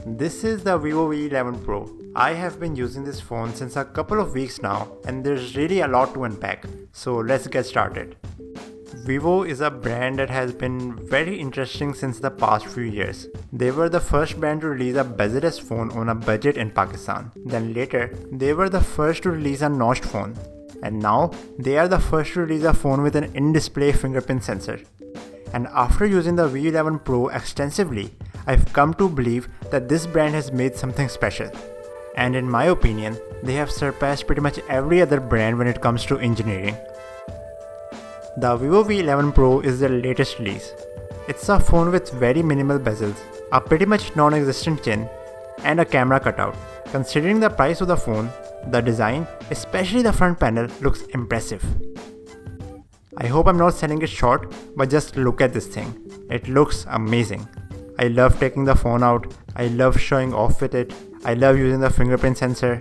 This is the Vivo V11 Pro. I have been using this phone since a couple of weeks now and there's really a lot to unpack, so let's get started. Vivo is a brand that has been very interesting since the past few years. They were the first brand to release a bezel-less phone on a budget in Pakistan. Then later, they were the first to release a notched phone. And now, they are the first to release a phone with an in-display fingerprint sensor. And after using the V11 Pro extensively, I've come to believe that this brand has made something special. And in my opinion, they have surpassed pretty much every other brand when it comes to engineering. The Vivo V11 Pro is their latest release. It's a phone with very minimal bezels, a pretty much non-existent chin, and a camera cutout. Considering the price of the phone, the design, especially the front panel, looks impressive. I hope I'm not selling it short, but just look at this thing. It looks amazing. I love taking the phone out, I love showing off with it, I love using the fingerprint sensor.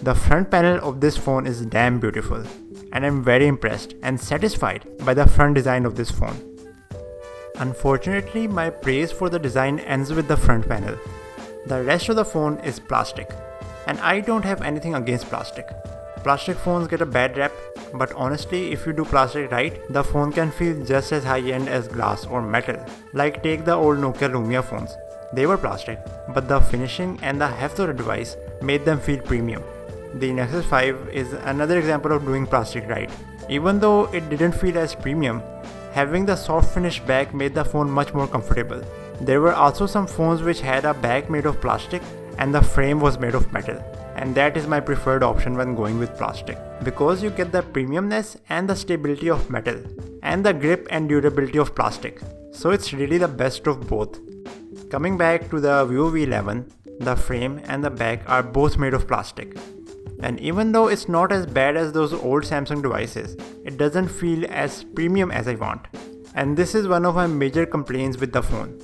The front panel of this phone is damn beautiful, and I'm very impressed and satisfied by the front design of this phone. Unfortunately, my praise for the design ends with the front panel. The rest of the phone is plastic, and I don't have anything against plastic. Plastic phones get a bad rap, but honestly, if you do plastic right, the phone can feel just as high-end as glass or metal. Like take the old Nokia Lumia phones. They were plastic, but the finishing and the heft of the device made them feel premium. The Nexus 5 is another example of doing plastic right. Even though it didn't feel as premium, having the soft finish back made the phone much more comfortable. There were also some phones which had a back made of plastic and the frame was made of metal. And that is my preferred option when going with plastic, because you get the premiumness and the stability of metal and the grip and durability of plastic, so it's really the best of both. Coming back to the Vivo V11, the frame and the back are both made of plastic, and even though it's not as bad as those old Samsung devices, it doesn't feel as premium as I want, and this is one of my major complaints with the phone.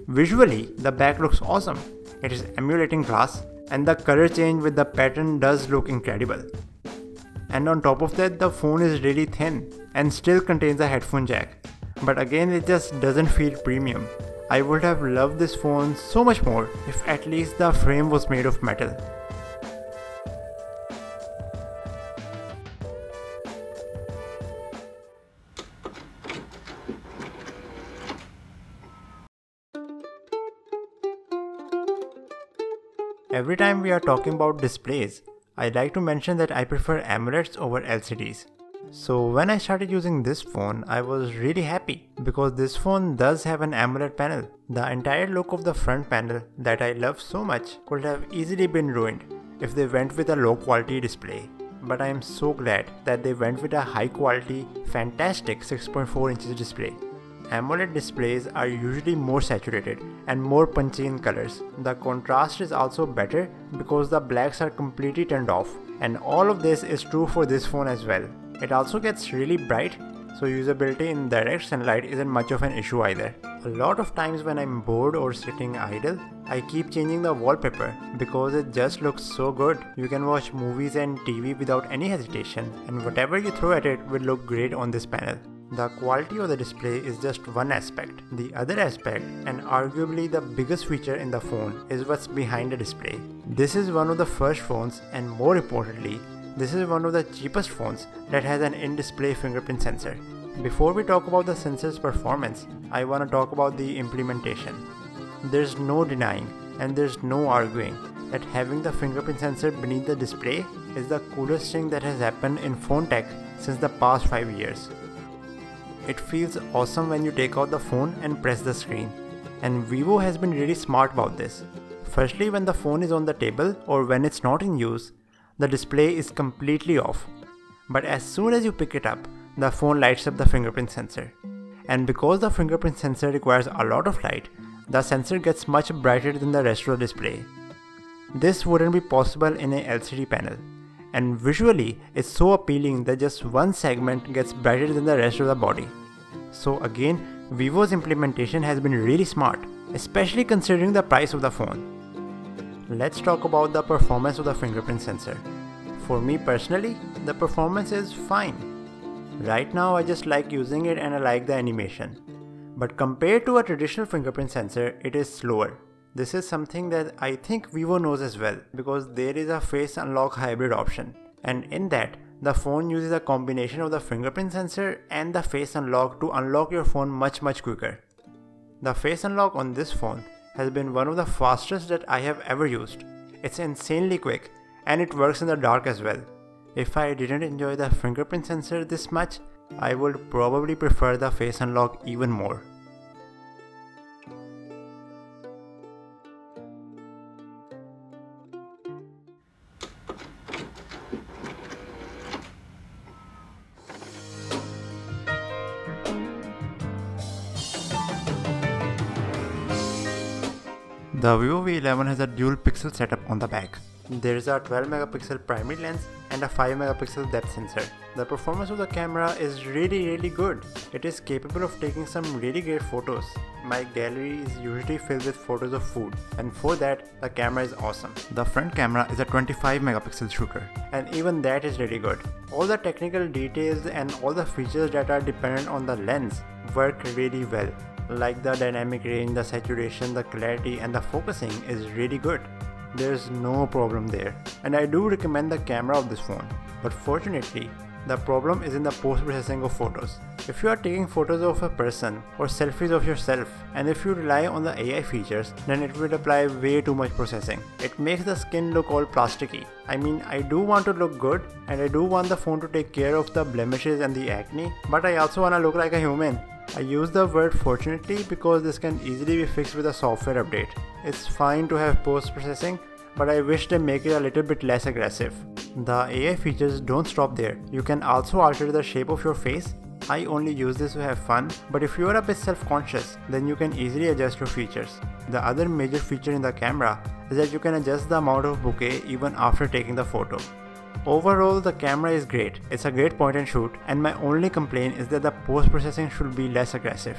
Visually, the back looks awesome. It is emulating glass, and the color change with the pattern does look incredible. And on top of that, the phone is really thin and still contains a headphone jack. But again, it just doesn't feel premium. I would have loved this phone so much more if at least the frame was made of metal. Every time we are talking about displays, I like to mention that I prefer AMOLEDs over LCDs. So when I started using this phone, I was really happy because this phone does have an AMOLED panel. The entire look of the front panel that I love so much could have easily been ruined if they went with a low quality display. But I am so glad that they went with a high quality, fantastic 6.4 inches display. AMOLED displays are usually more saturated and more punchy in colors. The contrast is also better because the blacks are completely turned off, and all of this is true for this phone as well. It also gets really bright, so usability in direct sunlight isn't much of an issue either. A lot of times when I'm bored or sitting idle, I keep changing the wallpaper because it just looks so good. You can watch movies and TV without any hesitation, and whatever you throw at it will look great on this panel. The quality of the display is just one aspect. The other aspect, and arguably the biggest feature in the phone, is what's behind the display. This is one of the first phones, and more importantly, this is one of the cheapest phones that has an in-display fingerprint sensor. Before we talk about the sensor's performance, I want to talk about the implementation. There's no denying, and there's no arguing, that having the fingerprint sensor beneath the display is the coolest thing that has happened in phone tech since the past 5 years. It feels awesome when you take out the phone and press the screen, and Vivo has been really smart about this. Firstly, when the phone is on the table or when it's not in use, the display is completely off. But as soon as you pick it up, the phone lights up the fingerprint sensor. And because the fingerprint sensor requires a lot of light, the sensor gets much brighter than the rest of the display. This wouldn't be possible in a LCD panel. And visually, it's so appealing that just one segment gets brighter than the rest of the body. So again, Vivo's implementation has been really smart, especially considering the price of the phone. Let's talk about the performance of the fingerprint sensor. For me personally, the performance is fine. Right now I just like using it and I like the animation. but compared to a traditional fingerprint sensor, it is slower. This is something that I think Vivo knows as well, because there is a face unlock hybrid option, and in that, the phone uses a combination of the fingerprint sensor and the face unlock to unlock your phone much quicker. The face unlock on this phone has been one of the fastest that I have ever used. It's insanely quick, and it works in the dark as well. If I didn't enjoy the fingerprint sensor this much, I would probably prefer the face unlock even more. The Vivo V11 has a dual pixel setup on the back. There is a 12 megapixel primary lens and a 5 megapixel depth sensor. The performance of the camera is really good. It is capable of taking some really great photos. My gallery is usually filled with photos of food, and for that the camera is awesome. The front camera is a 25 megapixel shooter, and even that is really good. All the technical details and all the features that are dependent on the lens work really well. Like the dynamic range, the saturation, the clarity and the focusing is really good. There's no problem there, and I do recommend the camera of this phone. But fortunately, the problem is in the post-processing of photos. If you are taking photos of a person or selfies of yourself, and if you rely on the AI features, then it will apply way too much processing. It makes the skin look all plasticky. I mean, I do want to look good, and I do want the phone to take care of the blemishes and the acne, but I also want to look like a human. I use the word fortunately because this can easily be fixed with a software update. It's fine to have post-processing, but I wish they make it a little bit less aggressive. The AI features don't stop there. You can also alter the shape of your face. I only use this to have fun, but if you are a bit self-conscious, then you can easily adjust your features. The other major feature in the camera is that you can adjust the amount of bokeh even after taking the photo. Overall, the camera is great. It's a great point and shoot, and my only complaint is that the post-processing should be less aggressive.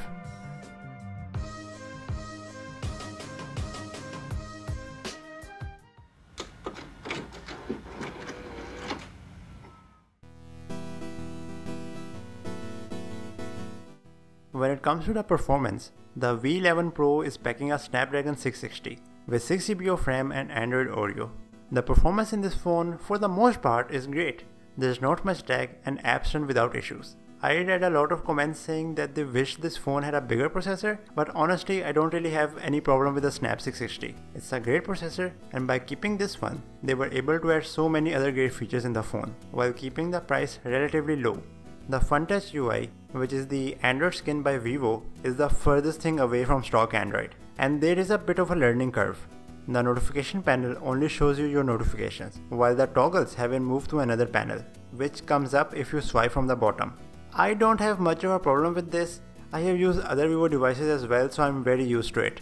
When it comes to the performance, the V11 Pro is packing a Snapdragon 660 with 6GB of RAM and Android Oreo. The performance in this phone for the most part is great. There's not much lag and apps run without issues. I read a lot of comments saying that they wish this phone had a bigger processor, but honestly I don't really have any problem with the Snap 660. It's a great processor, and by keeping this one, they were able to add so many other great features in the phone, while keeping the price relatively low. The FunTouch UI, which is the Android skin by Vivo, is the furthest thing away from stock Android, and there is a bit of a learning curve. The notification panel only shows you your notifications, while the toggles have been moved to another panel, which comes up if you swipe from the bottom. I don't have much of a problem with this. I have used other Vivo devices as well, so I'm very used to it.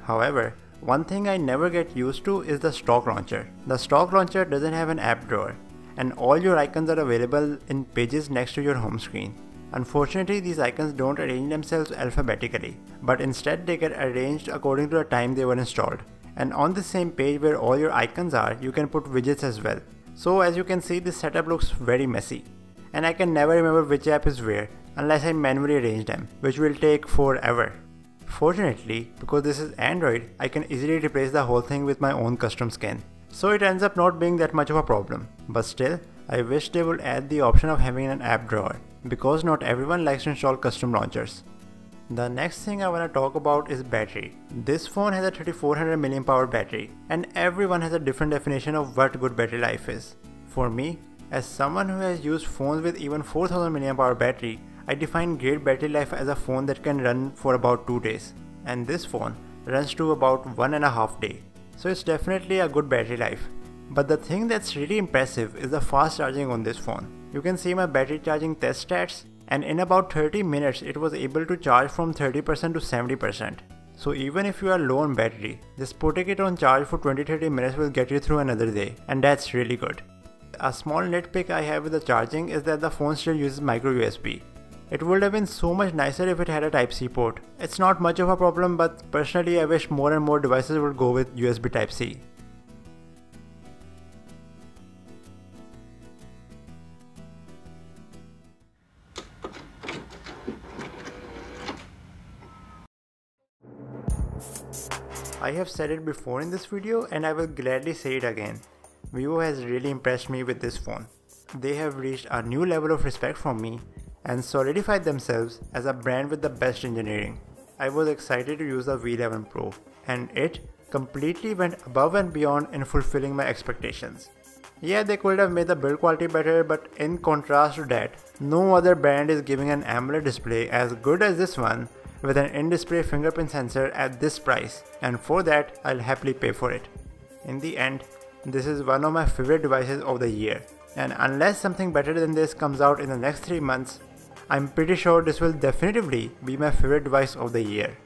However, one thing I never get used to is the stock launcher. The stock launcher doesn't have an app drawer, and all your icons are available in pages next to your home screen. Unfortunately, these icons don't arrange themselves alphabetically, but instead they get arranged according to the time they were installed. And on the same page where all your icons are, you can put widgets as well. So as you can see, this setup looks very messy, and I can never remember which app is where unless I manually arrange them, which will take forever. Fortunately, because this is Android, I can easily replace the whole thing with my own custom skin. So it ends up not being that much of a problem. But still, I wish they would add the option of having an app drawer, because not everyone likes to install custom launchers. The next thing I want to talk about is battery. This phone has a 3400 mAh battery, and everyone has a different definition of what good battery life is. For me, as someone who has used phones with even 4000 mAh battery, I define great battery life as a phone that can run for about 2 days, and this phone runs to about 1.5 days. So it's definitely a good battery life. But the thing that's really impressive is the fast charging on this phone. You can see my battery charging test stats, and in about 30 minutes it was able to charge from 30% to 70%. So even if you are low on battery, just putting it on charge for 20-30 minutes will get you through another day, and that's really good. A small nitpick I have with the charging is that the phone still uses micro USB. It would have been so much nicer if it had a Type-C port. It's not much of a problem, but personally I wish more and more devices would go with USB Type-C. I have said it before in this video and I will gladly say it again. Vivo has really impressed me with this phone. They have reached a new level of respect from me and solidified themselves as a brand with the best engineering. I was excited to use the V11 Pro and it completely went above and beyond in fulfilling my expectations. Yeah, they could have made the build quality better, but in contrast to that, no other brand is giving an AMOLED display as good as this one with an in-display fingerprint sensor at this price, and for that I'll happily pay for it. In the end, this is one of my favorite devices of the year, and unless something better than this comes out in the next 3 months, I'm pretty sure this will definitively be my favorite device of the year.